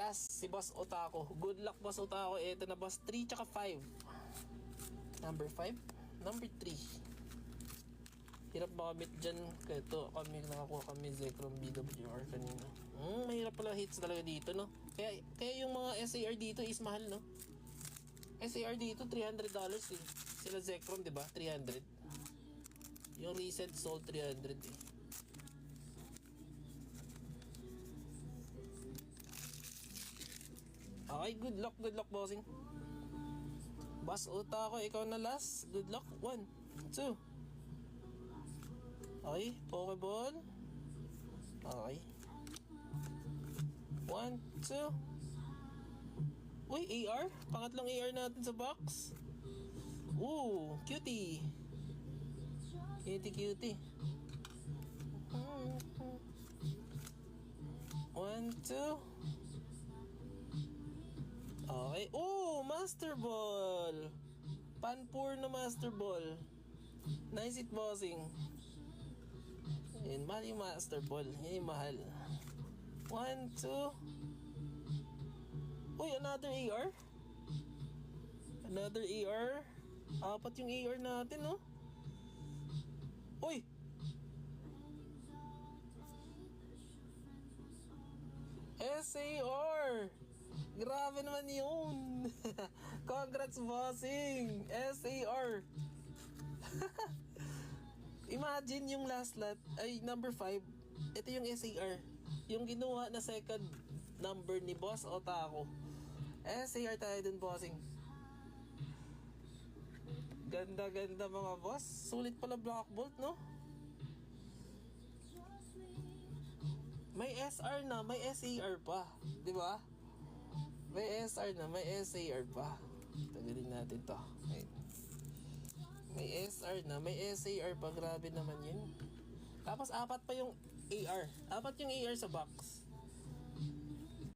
Last, si Boss Otaku. Good luck, Boss Otaku. Ito na, Boss. 3 tsaka 5. Number 5? Number 3. Hirap makamit dyan. Kaya ito, nakakuha kami Zekrom BWR kanina. Mahirap pala hits talaga dito, no? Kaya yung mga SAR dito is mahal, no? SAR dito, $300 eh. Sila Zekrom, diba? 300. Yung recent sold, 300 eh. Okay, good luck, bossing. Boss Otaku, ikaw na last. Good luck. 1, 2. Okay, Pokeball. Okay. 1, 2. Uy, AR. Pangatlong AR natin sa box. Ooh, cutie. Cutie. 1, 2. Okay. Oh, Master Ball. Panpour na Master Ball. Nice it, bossing. Yan, mahal yung Master Ball. Yan yung mahal. 1, 2. Uy, another AR. Another AR. Apat yung AR natin, no? Uy! SAR! Grabe naman yun! Congrats, bossing! SAR! Imagine yung last lot, ay number 5. Ito yung SAR. Yung ginuha na second number ni Boss Otaku. SAR tayo dun, bossing. Ganda mga boss. Sulit pala Black Bolt, no? May SR na, may SAR pa. Di ba? May SR na, may SAR pa. Tagalin natin to. May SR na, may SAR pa. Grabe naman yun. Tapos apat pa yung AR. Apat yung AR sa box.